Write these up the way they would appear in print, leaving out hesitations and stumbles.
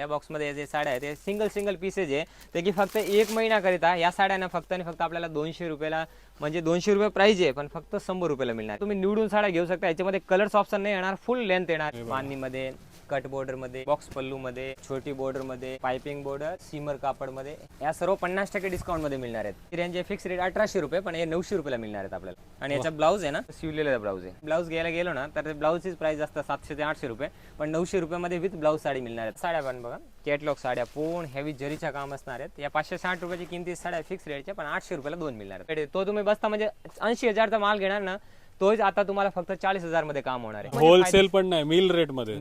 या बॉक्समध्ये जे साड्या आहेत ते सिंगल पीसेस आहे ते की फक्त 1 महिन्याकरिता या साड्यांना फक्त आणि फक्त आपल्याला 200 रुपयाला म्हणजे 200 रुपये प्राइस आहे पण फक्त 100 रुपयाला मिळणार. तुम्ही निवडून साड्या घेऊ शकता. याच्यामध्ये कलर्स ऑप्शन नाही येणार, फुल लेंथ येणार. मांदीमध्ये, कट बॉर्डर मध्ये, बॉक्स पल्लू मध्ये, छोटी बॉर्डर मध्ये, पाइपिंग बॉर्डर, सीमर कापड मध्ये या सर्व 50% डिस्काउंट मध्ये मिळणार आहेत. रेंज फिक्स रेट 1800 रुपये पण हे 900 रुपयाला मिळणार आहेत आपल्याला. आणि याचा ब्लाउज आहे ना शिवलेला ब्लाउज आहे. ब्लाउज घ्यायला गेलो ना तर ब्लाउजची प्राइस असतं 700 ते 800 रुपये पण 900 रुपयामध्ये विथ ब्लाउज साडी मिळणार आहेत. साड्या पण बघा कॅटलॉग साड्या पूर्ण हेवी जरीच्या काम असणार आहेत. या 560 रुपयाची किमती साड्या फिक्स रेटच्या पण 800 रुपयाला 2 मिळणार आहेत. तो तुम्ही बसता म्हणजे 80,000चा माल घेणार ना तोच आता तुम्हाला फक्त 40,000 मध्ये काम होणार आहे. होलसेल पण नाही, मिल रेट मध्ये.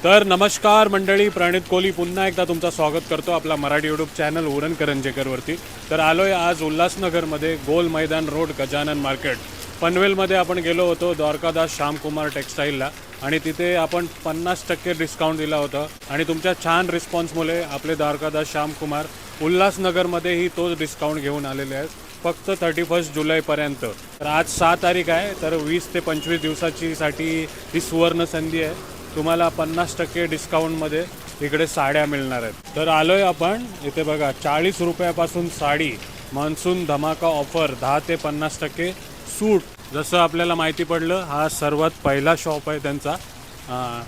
तर नमस्कार मंडळी, प्रणित कोहली पुन्हा एकदा तुमचं स्वागत करतो आपला मराठी यूट्यूब चॅनल उरण करंजेकरवरती. तर आलोय आज उल्हासनगरमध्ये गोल मैदान रोड गजानन मार्केट पनवेलमध्ये आपण गेलो होतो द्वारकादास श्यामकुमार टेक्सटाईलला आणि तिथे आपण 50% डिस्काउंट दिला होता आणि तुमच्या छान रिस्पॉन्समुळे आपले द्वारकादास श्यामकुमार उल्हासनगरमध्येही तोच डिस्काउंट घेऊन आलेले आहेत फक्त 31 जुलैपर्यंत. तर आज 6 तारीख आहे तर 20 ते 25 दिवसाची साठी ही सुवर्ण संधी आहे. तुम्हाला 50% डिस्काउंटमध्ये इकडे साड्या मिळणार आहेत. तर आलोय आपण इथे बघा 40 रुपयापासून साडी, मान्सून धमाका ऑफर 10 ते 50% सूट. जसं आपल्याला माहिती पडलं हा सर्वात पहिला शॉप आहे त्यांचा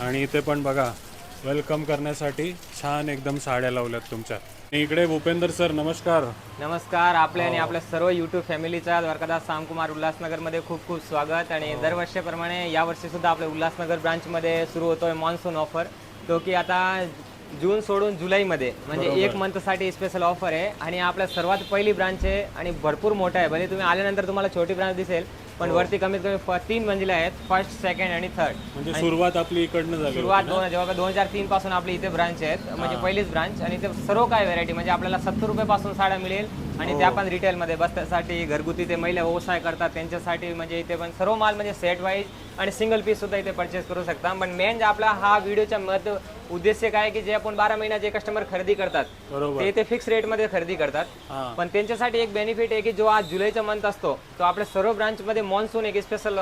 आणि इथे पण बघा वेलकम करण्यासाठी छान एकदम साड्या लावल्यात तुमच्या. इकडे भूपेंद्र सर नमस्कार. नमस्कार. आपल्या आणि आपल्या सर्व युट्यूब फॅमिलीचा द्वारकादास श्यामकुमार उल्हासनगरमध्ये खूप खूप स्वागत. आणि दरवर्षीप्रमाणे यावर्षी सुद्धा आपल्या उल्हासनगर ब्रांचमध्ये सुरू होतोय मान्सून ऑफर, तो की आता जून सोडून जुलैमध्ये म्हणजे 1 मंथसाठी स्पेशल ऑफर आहे. आणि आपल्या सर्वात पहिली ब्रांच आहे आणि भरपूर मोठा आहे. भले तुम्ही आल्यानंतर तुम्हाला छोटी ब्रांच दिसेल पण वरती कमीत कमी 3 मंजिला आहेत, फर्स्ट, सेकंड आणि थर्ड. म्हणजे सुरुवात आपली इकडनं झाली. सुरुवात जेव्हा 2003 पासून आपली इथे ब्रांच आहेत म्हणजे पहिलीच ब्रांच. आणि ते सर्व काय व्हरायटी म्हणजे आपल्याला 70 रुपयापासून साड्या मिळेल आणि त्या पण रिटेलमध्ये बसण्यासाठी, घरगुती ते महिला व्यवसाय करतात त्यांच्यासाठी म्हणजे इथे पण सर्व माल म्हणजे सेट वाईज आणि सिंगल पीस सुद्धा इथे परचेस करू शकता. पण मेन आपला हा व्हिडिओचा मध्य उद्देश काय की जे आपण 12 महिना जे कस्टमर खरेदी करतात ते इथे फिक्स रेट मध्ये खरेदी करतात. पण त्यांच्यासाठी एक बेनिफिट आहे की जो आज जुलैचा मंथ असतो तो आपल्या सर्व ब्रांच मध्ये मॉन्सून एक स्पेशल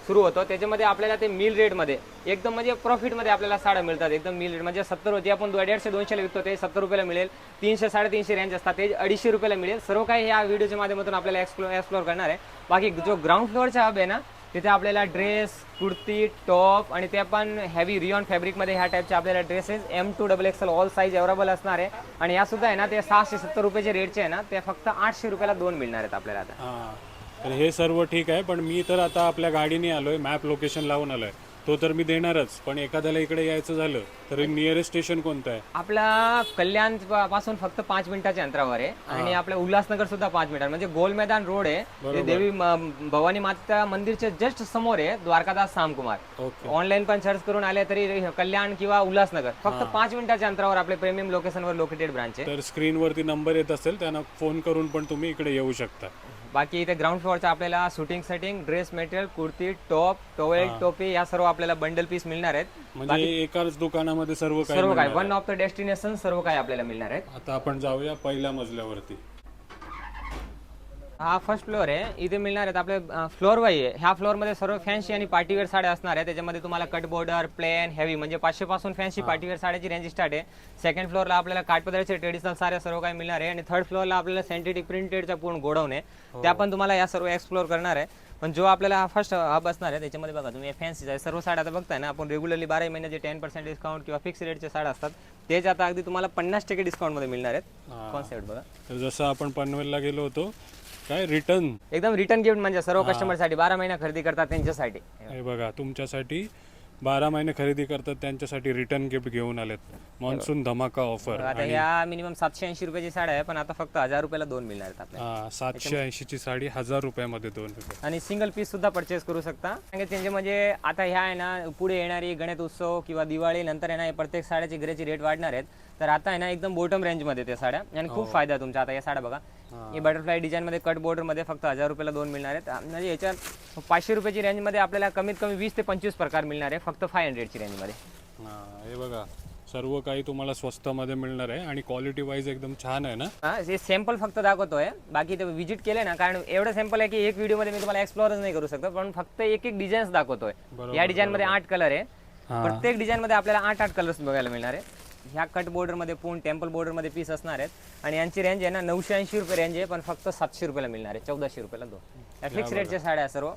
सुरू होतो. त्याच्यामध्ये आपल्याला ते मिल रेटमध्ये एकदम म्हणजे प्रॉफिटमध्ये आपल्याला साड्या मिळतात. एकदम मिल रेट म्हणजे 70 होती आपण 150-200ला विकतो ते 70 रुपयाला मिळेल. 300-350 रेंज असतात ते 250 रुपयाला मिळेल. सर्व काही या व्हिडिओच्या माध्यमातून आपल्याला एक्सप्लोर करणार आहे. बाकी जो ग्राउंड फ्लोअरचा हब आहे ना तिथे आपल्याला ड्रेस, कुर्ती, टॉप आणि ते पण हेवी रियॉन फॅब्रिकमध्ये ह्या टाईपचे आपल्याला dresses M2XXL all size available असणार आहे. आणि या सुद्धा आहे ना ते 670 रुपयाचे रेटचे आहे ना ते फक्त 800 रुपयाला 2 मिळणार आहेत आपल्याला आता. तर हे सर्व ठीक आहे पण मी तर आता आपल्या गाडीने आलोय, मॅप लोकेशन लावून आलोय तो तर मी देणारच. पण एखाद्याला इकडे यायचं झालं तर नियरेस्ट स्टेशन कोणतं आहे? आपला कल्याण पासून फक्त 5 मिनिटाच्या अंतरावर आहे आणि आपल्या उल्हासनगर सुद्धा 5 मिनिटात म्हणजे गोल मैदान रोड आहे. ते देवी भवानी माता मंदिरच्या जस्ट समोर आहे द्वारकादास श्यामकुमार. ऑनलाईन पण सर्च करून आले तरी कल्याण किंवा उल्हासनगर फक्त 5 मिनिटाच्या अंतरावर आपले प्रीमियम लोकेशनवर लोकेटेड ब्रांच आहे. तर स्क्रीनवरती नंबर येत असेल त्यांना फोन करून पण तुम्ही इकडे येऊ शकता. बाकी इथे ग्राउंड फ्लोअरचा आपल्याला shooting setting, dress material, kurti, top, towel, टोपी या सर्व आपल्याला बंडल पीस मिळणार आहेत. म्हणजे एकाच दुकानामध्ये सर्व काय वन ऑफ द डेस्टिनेशन सर्व काय आपल्याला मिळणार आहेत. आता आपण जाऊया पहिल्या मजल्यावरती. हा फर्स्ट फ्लोअर आहे. इथे मिळणार आहेत आपले फ्लोअर वाई आहे. ह्या फ्लोअरमध्ये सर्व फॅन्सी आणि पार्टीवेअर साड्या असणार आहे. त्याच्यामध्ये तुम्हाला कट बॉर्डर, प्लेन, हेवी म्हणजे 500 पासून फॅन्सी पार्टीवेअर साड्याची रेंज स्टार्ट आहे. सेकंड फ्लोअरला आपल्याला काठपदराचे ट्रेडिशनल साड्या सर्व काही मिळणार आहे. आणि थर्ड फ्लोअरला आपल्याला सिंथेटिक प्रिंटेडचा पूर्ण गोडाऊन आहे. त्या पण तुम्हाला या सर्व एक्सप्लोर करणार आहे. पण जो आपल्याला फर्स्ट हब असणार आहे त्याच्यामध्ये बघा तुम्ही फॅन्सी सर्व साड्या आता बघताय ना आपण रेग्युलरली 12 महिन्याचे 10% डिस्काउंट किंवा फिक्स रेटचे साड्या असतात तेच आता अगदी तुम्हाला 50% डिस्काउंटमध्ये मिळणार आहेत. कॉन्सेप्ट बघा. तर जसं आपण पनवेलला गेलो होतो काय रिटर्न एकदम रिटर्न गिफ्ट म्हणजे सर्व कस्टमरसाठी 12 महिना खरेदी करतात त्यांच्यासाठी. हे बघा तुमच्यासाठी 12 महिने खरेदी करतात त्यांच्यासाठी रिटर्न गिफ्ट घेऊन आलेत मान्सून धमाका ऑफर. आता ह्या मिनिमम 780 रुपयाची साडी आहे पण आता फक्त 1000 रुपयाला 2 मिळणार आहेत आपल्याला. 780 ची साडी 1000 रुपयामध्ये 2 रुपये. आणि सिंगल पीस सुद्धा परचेस करू शकता. त्यांचे म्हणजे आता ह्या आहे ना पुढे येणारी गणेश उत्सव किंवा दिवाळी नंतर आहे ना प्रत्येक साड्याची ग्रेची रेट वाढणार आहेत. तर आता आहे ना एकदम बॉटम रेंज मध्ये ते साड्या आणि खूप फायदा आहे तुमचा. आता या साड्या बघा हे बटरफ्लाय डिझाईन मध्ये कट बॉर्डर मध्ये फक्त 1000 रुपयाला 2 मिळणार आहेत. म्हणजे याच्यात 500 रुपयाची रेंज मध्ये आपल्याला कमीत कमी 20 ते 25 प्रकार मिळणार आहे फक्त 500 ची रेंज मध्ये. हे बघा सर्व काही तुम्हाला स्वस्तामध्ये मिळणार आहे आणि क्वालिटी वाईज एकदम छान आहे ना. हे सॅम्पल फक्त दाखवतोय, बाकी ते विजिट केले ना, कारण एवढं सॅम्पल आहे की एक व्हिडिओमध्ये मी तुम्हाला एक्सप्लोरच नाही करू शकतो, पण फक्त एक एक डिझाईन्स दाखवतोय. या डिझाईन मध्ये 8 कलर आहे. प्रत्येक डिझाईन मध्ये आपल्याला 8 कलर्स बघायला मिळणार आहे. ह्या कट बॉर्डर मध्ये पूर्ण टेम्पल बॉर्डर मध्ये पीस असणार आहेत आणि यांची रेंज आहे ना 980 रुपये रेंज आहे, पण फक्त 700 रुपयाला मिळणार आहे. 1400 रुपयाला दोन. या फिक्स रेटच्या साड्या सर्व.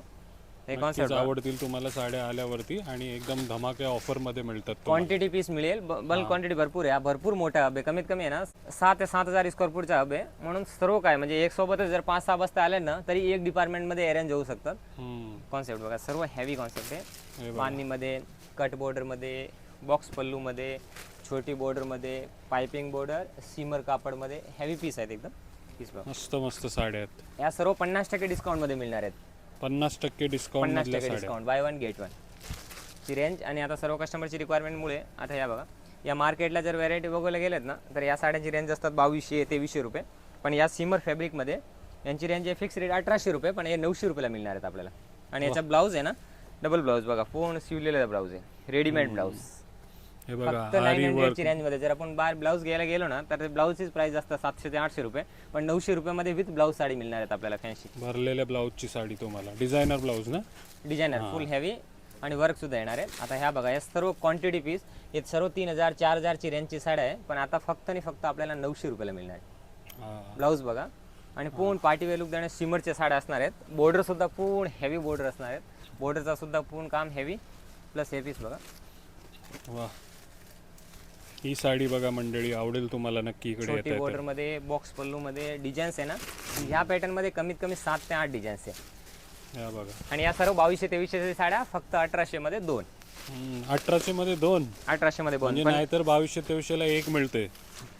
हे कॉन्सेप्ट आवडतील तुम्हाला साड्या आल्यावरती आणि एकदम धमाके ऑफर मध्ये मिळतात. क्वांटिटी पीस मिळेल, बल्क क्वांटिटी भरपूर आहे. भरपूर मोठा हब आहे, कमीत कमी आहे ना 6 ते 7000 स्क्वेअर फूटचा हब आहे. म्हणून सर्व काय म्हणजे एक सोबतच जर 5-6 बस्ते आले ना तरी एक डिपार्टमेंट मध्ये अरेंज होऊ शकतात. कॉन्सेप्ट बघा, सर्व हेवी कॉन्सेप्ट आहे. बांधणीमध्ये, कट बॉर्डर मध्ये, बॉक्स पल्लू मध्ये, छोटी बॉर्डर मध्ये, पाइपिंग बॉर्डर, सीमर कापड मध्ये हेवी पीस आहेत एकदम. पीस बघा, मस्त मस्त साड्या आहेत. या सर्व 50% डिस्काउंट मध्ये मिळणार आहेत. 50% discount. 50% discount, by one get one ची रेंज. आणि आता सर्व कस्टमरची रिक्वायरमेंटमुळे आता या बघा, या मार्केटला जर व्हरायटी बघायला गेलेत ना तर या साड्यांची रेंज असतात 2200-2300 रुपये. पण या सीमर फॅब्रिकमध्ये यांची रेंज आहे फिक्स रेट 1800 रुपये, पण हे 900 रुपयाला मिळणार आहेत आपल्याला. आणि याचा ब्लाऊज आहे ना डबल ब्लाऊज बघा, पूर्ण शिवलेला ब्लाऊज आहे, रेडीमेड ब्लाऊज. हे बघा, फक्त 900 ची रेंज मध्ये. जर आपण बाहेर ब्लाऊज घ्यायला गेलो ना तर ब्लाऊजचीच प्राइस असतात 700 ते 800 रुपये, पण 900 रुपयामध्ये विथ ब्लाऊज साडी मिळणार आहेत आपल्याला. फॅन्सी भरलेल्या ब्लाऊजची साडी तुम्हाला, डिझायनर ब्लाऊज ना, डिझायनर फुल हेवी आणि वर्क सुद्धा येणार आहे. आता ह्या बघा, या सर्व क्वांटिटी पीस हे सर्व 3000-4000 ची रेंजची साड्या आहे, पण आता फक्त आणि फक्त आपल्याला 900 रुपयाला मिळणार आहे. ब्लाऊज बघा, आणि पूर्ण पार्टी वेअर लुक देणाऱ्या सिमरच्या साड्या असणार आहेत. बॉर्डर सुद्धा पूर्ण हेवी बॉर्डर असणार आहेत. बॉर्डरचा सुद्धा पूर्ण काम हेवी प्लस हे पीस बघा. वा, ही साडी बघा मंडळी, आवडेल तुम्हाला नक्की. इकडे छोटी बॉर्डर मध्ये, बॉक्स पल्लू मध्ये डिझाईन्स आहे ना, ह्या पॅटर्न मध्ये कमीत कमी 7 ते 8 डिझाईन्स आहे. या बघा, आणि या सर्व 2200-2300 साड्या फक्त 1800 मध्ये दोन. 1800 मध्ये दोन, 1800 मध्ये दोन. म्हणजे नाहीतर 2200-2300 ला एक मिळते.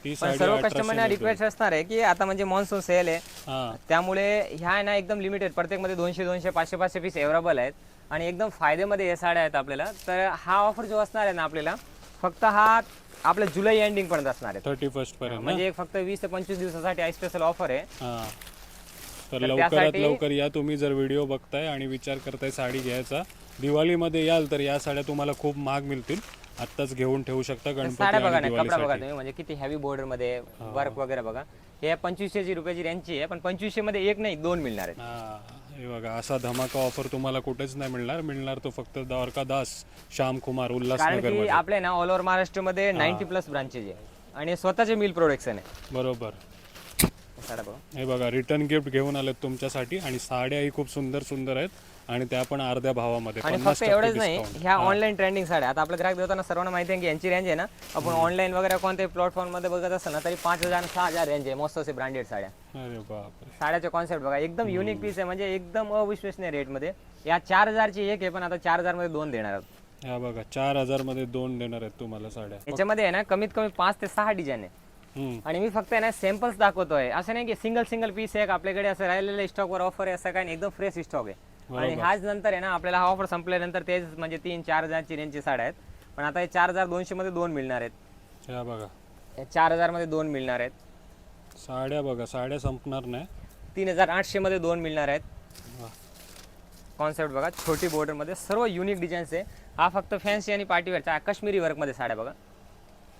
ती साडी सर्व कस्टमरना रिक्वेस्ट असणार आहे की आता म्हणजे मॉन्सून सेल आहे, हा, त्यामुळे ह्या ना एकदम लिमिटेड, प्रत्येक मध्ये 200-200, 500-500 पीस अवेलेबल आहेत आणि एकदम फायदेमध्ये हे साड्या आहेत आपल्याला. तर हा ऑफर जो असणार आहे ना आपल्याला, फक्त हा आपल्या जुलै एंडिंग पर्यंत असणार आहे, 31 पर्यंत. म्हणजे फक्त 20 ते 25 दिवसासाठी स्पेशल ऑफर आहे. हा, तर लवकरात लवकर या. तुम्ही जर व्हिडिओ बघताय आणि विचार करताय साडी घ्यायचा, दिवाळीमध्ये याल तर या साड्या तुम्हाला खूप महाग मिळतील. आत्ताच घेऊन ठेवू शकता गणपती साड्या बघा आणि ना, कपडा बघा दिवाळीसाठी. तुम्ही, म्हणजे किती हेवी बॉर्डर मध्ये वर्क वगैरे बघा. हे 2500 रुपयाची रेंजची आहे, पण 2500 मध्ये एक नाही दोन मिळणार आहेत. हा, हे बघा, असा धमाका ऑफर तुम्हाला कुठेच नाही मिळणार. मिळणार तो फक्त द्वारकादास श्याम कुमार कारण उल्हासनगर की मध्ये. आपले ना ऑल ओव्हर महाराष्ट्रामध्ये 90+ ब्रांचेस आहे आणि स्वतःचे मिल प्रोडक्शन आहे. बरोबर. साड्या बघा, हे बघा, रिटर्न गिफ्ट घेऊन आलेत तुमच्यासाठी आणि साड्याही खूप सुंदर सुंदर आहेत आणि त्या पण अर्ध्या भावामध्ये. आणि 50% फक्त एवढंच नाही, discount. ह्या ऑनलाईन ट्रेंडिंग साड्या. आता आपल्या ग्राहक देताना सर्वांना माहिती आहे की यांची रेंज आहे ना, आपण ऑनलाईन वगैरे कोणत्याही प्लॅटफॉर्म मध्ये बघत असेल ना तरी 5000-6000 रेंज आहे. मस्त असे ब्रँडेड साड्या. अरे बापरे, साड्याचे कॉन्सेप्ट बघा, एकदम युनिक पीस आहे, म्हणजे एकदम अविश्वसनीय रेट मध्ये. या 4000 ची एक आहे, पण आता 4000 मध्ये दोन देणार आहोत. या बघा, 4000 मध्ये दोन देणार आहेत तुम्हाला साड्या. याच्यामध्ये आहे ना कमीत कमी 5 ते 6 डिझाईन आहे. आणि मी फक्त आहे ना सॅम्पल्स दाखवतोय, असं नाही की सिंगल पीस आहे आपल्याकडे असं राहिलेलं स्टॉकवर ऑफर आहे, असं काही नाही, एकदम फ्रेश स्टॉक आहे. आणि ह्याच नंतर आहे ना आपल्याला हा ऑफर संपल्यानंतर तेच म्हणजे 3-4000 ची रेंजची साड्या आहेत, पण आता हे 4200 मध्ये दोन मिळणार आहेत. या बघा, 4000 मध्ये दोन मिळणार आहेत. साड्या बघा, साड्या संपणार नाही. 3800 मध्ये दोन मिळणार आहेत. वा. कॉन्सेप्ट बघा, छोटी बॉर्डर मध्ये सर्व युनिक डिझाईन्स आहे. हा फक्त फॅन्सी आणि पार्टीवेअरचा काश्मीरी वर्क मध्ये साड्या बघा,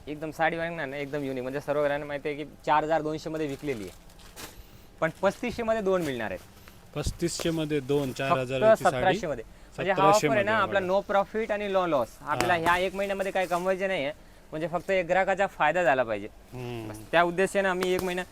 एकदम साडी वर्क ना एकदम युनिक, म्हणजे सर्व घरांना माहिती आहे की 4200 मध्ये विकलेली आहे, पण 3500 मध्ये दोन मिळणार आहेत. 3500 मध्ये दोन, 4000 ची साडी 1700 मध्ये. म्हणजे हा ऑफर आहे ना आपला नो प्रॉफिट आणि नो लॉस. आपल्याला ह्या एक महिन्यामध्ये काही कमवायचे नाही आहे, म्हणजे फक्त एक ग्राहकाचा फायदा झाला पाहिजे, त्या उद्देशाने आम्ही एक महिना.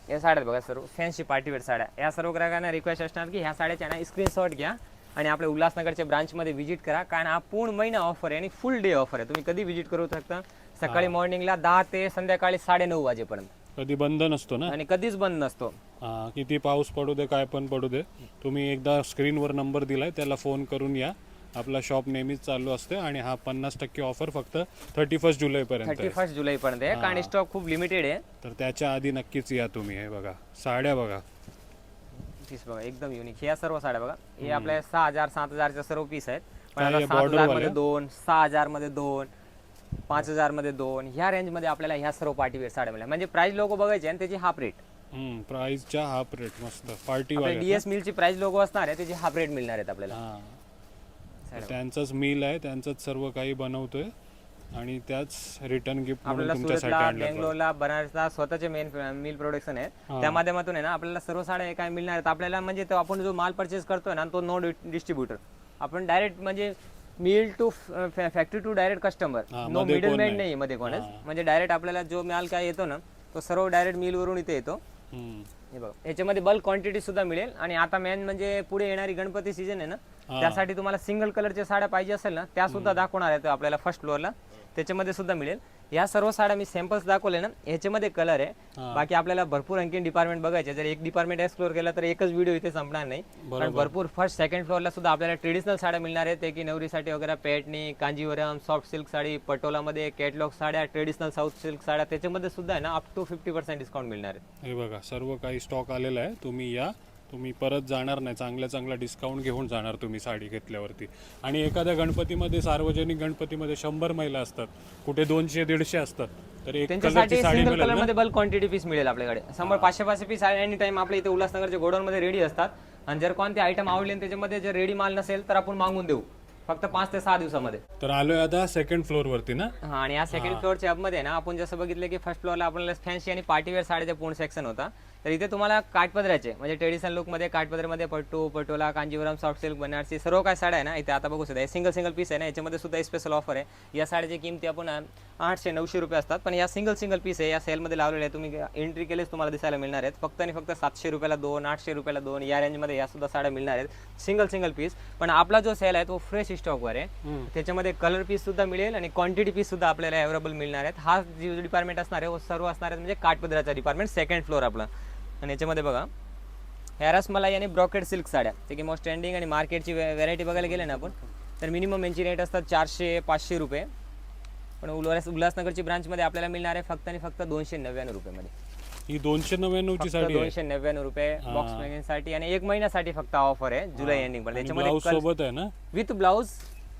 या साड्या बघा, सर्व फॅन्सी पार्टीवेअर साड्या. या सर्व ग्राहकांना रिक्वेस्ट असणार की ह्या साड्याच्या ना स्क्रीनशॉट घ्या आणि आपल्या उल्हासनगरच्या ब्रांचमध्ये व्हिजिट करा, कारण हा पूर्ण महिना ऑफर आहे आणि फुल डे ऑफर आहे. तुम्ही कधी व्हिजिट करू शकता, सकाळी मॉर्निंगला 10 ते संध्याकाळी 9:30 वाजेपर्यंत. कधी बंद नसतो ना, आणि कधीच बंद नसतो. हा, किती पाऊस पडू दे, काय पण पडू दे, तुम्ही एकदा स्क्रीनवर नंबर दिलाय त्याला फोन करून या. आपला शॉप नेहमीच चालू असते आणि हा 50% ऑफर फक्त 31 जुलैपर्यंत 31 जुलैपर्यंत आहे, कारण स्टॉक खूप लिमिटेड आहे. तर त्याच्या आधी नक्कीच या तुम्ही. हे बघा, साड्या बघा, पीस बघा एकदम युनिक. या सर्व साड्या बघा, हे आपल्या 6000-7000 चे सर्व पीस आहेत, पण काय आता हे 7000 border मध्ये वाले? दोन, 6000 मध्ये दोन, 5000 मध्ये दोन, ह्या रेंज मध्ये आपल्याला ह्या सर्व पार्टीवेअर साड्या मिळाल्या. म्हणजे प्राइस लोगो बघायचे आणि त्याची हाफ रेट. प्राइसच्या हाफ रेट. मस्त पार्टी वाले. डीएस मिलची प्राइस लोगो असणार आहे, त्याची हाफ रेट मिळणार आहेत आपल्याला. हा, त्यांचाच मिल आहे, त्यांचंच सर्व काही बनवतोय. आणि त्याच रिटर्न गिफ्ट म्हणून आपल्याला तुमच्यासाठी सुरतला, आणलं. बेंगलोरला, बनारसला स्वतःचे मेन मिल प्रोडक्शन आहे. त्या माध्यमातून आहे ना आपल्याला सर्व साड्या काय मिळणार आहेत आपल्याला, म्हणजे तो आपण जो माल परचेस करतोय ना तो नो डिस्ट्रीब्युटर, आपण डायरेक्ट म्हणजे mill to factory to direct customer, no middleman नाही मध्ये कोणच, म्हणजे डायरेक्ट आपल्याला जो माल काय येतो ना तो सर्व डायरेक्ट मिल वरून इथे येतो. हे बघा, याच्यामध्ये बल्क क्वांटिटी सुद्धा मिळेल. आणि आता मेन म्हणजे पुढे येणारी गणपती सीजन आहे ना, त्यासाठी तुम्हाला सिंगल कलरच्या साड्या पाहिजे असेल ना त्या सुद्धा दाखवणार आहेत आपल्याला फर्स्ट फ्लोअरला, त्याच्यामध्ये सुद्धा मिळेल. या सर्व साड्या मी सॅम्पल्स दाखवले ना, ह्याच्यामध्ये कलर आहे. बाकी आपल्याला भरपूर आणखी डिपार्टमेंट बघायचे, जर एक डिपार्टमेंट एक्सप्लोर केला तर एकच व्हिडिओ इथे संपणार नाही. कारण भरपूर फर्स्ट सेकंड फ्लोअरला सुद्धा आपल्याला ट्रेडिशनल साड्या मिळणार आहेत, ते की नवरीसाठी वगैरे पेटणी, कांजीवरम, सॉफ्ट सिल्क साडी, पटोलामध्ये कॅटलॉग साड्या, ट्रेडिशनल साऊथ सिल्क साड्या, त्याच्यामध्ये सुद्धा आहे ना अप टू 50% डिस्काउंट मिळणार आहे. हे बघा सर्व काही स्टॉक आलेला आहे. तुम्ही या, तुम्ही परत जाणार नाही, चांगला डिस्काउंट घेऊन जाणार तुम्ही साडी घेतल्यावरती. आणि एखाद्या गणपतीमध्ये, सार्वजनिक गणपतीमध्ये 100 महिला असतात, कुठे 200-150 असतात, तर एक त्यांच्यासाठी कलरची साडी सिंगल मिळेल कलर ना. मध्ये बल्क क्वांटिटी पीस मिळेल आपल्याकडे. 100-500 पीस एनी टाइम आपल्या इथे उल्हासनगरच्या गोडाऊन मध्ये रेडी असतात. आणि जर कोणते आयटम आवडले आणि त्याच्यामध्ये जर रेडी माल नसेल तर आपण मागून देऊ फक्त 5 ते 6 दिवसामध्ये. तर आलोय आता सेकंड फ्लोअर वरती ना. हा, आणि या सेकंड फ्लोअरच्या मध्ये ना आपण जसं बघितलं की फर्स्ट फ्लोअरला आपल्याला फॅन्सी आणि पार्टीवेअर साड्याचा पूर्ण सेक्शन होता, तर इथे तुम्हाला काठपदराचे म्हणजे ट्रेडिशनल लुक मध्ये काठपदरामध्ये पट्टू, पटोला, कांजीवरम, सॉफ्ट सिल्क, बनारसी सर्व काय साड्या आहे ना इथे आता बघू शकता. सिंगल पीस आहे ना, याच्यामध्ये सुद्धा स्पेशल ऑफर आहे. या साड्याची किमती आपण 800-900 रुपये असतात, पण या सिंगल पीस आहे, या सेलमध्ये लावलेले आहे. तुम्ही एंट्री केलेच तुम्हाला दिसायला मिळणार आहेत. फक्त आणि फक्त 700 रुपयाला 2, 800 रुपयाला 2 या रेंजमध्ये या सुद्धा साड्या मिळणार आहेत सिंगल पीस. पण आपला जो सेल आहे तो फ्रेश स्टॉकवर आहे, त्याच्यामध्ये कलर पीस सुद्धा मिळेल आणि क्वांटिटी पीस सुद्धा आपल्याला अवेलेबल मिळणार आहेत. हा जो डिपार्टमेंट असणार आहे सर्व असणार आहेत म्हणजे काठपदराचा डिपार्टमेंट, सेकंड फ्लोअर आपला. आणि याच्यामध्ये बघा ह्या रसमलाई आणि ब्रॉकेड सिल्क साड्या, ते की मोस्ट ट्रेंडिंग आणि मार्केटची व्हरायटी बघायला गेले ना आपण तर मिनिमम यांची रेट असतात 400-500 रुपये. पण उल्हासनगरची ब्रांचमध्ये आपल्याला मिळणार आहे फक्त आणि फक्त 299 रुपयामध्ये. ही 299 ची साडी आहे. 299 रुपये बॉक्स मॅगझिनसाठी आणि 1 महिन्यासाठी फक्त ऑफर आहे जुलै एंडिंग पण. ब्लाउज सोबत आहे ना विथ ब्लाउज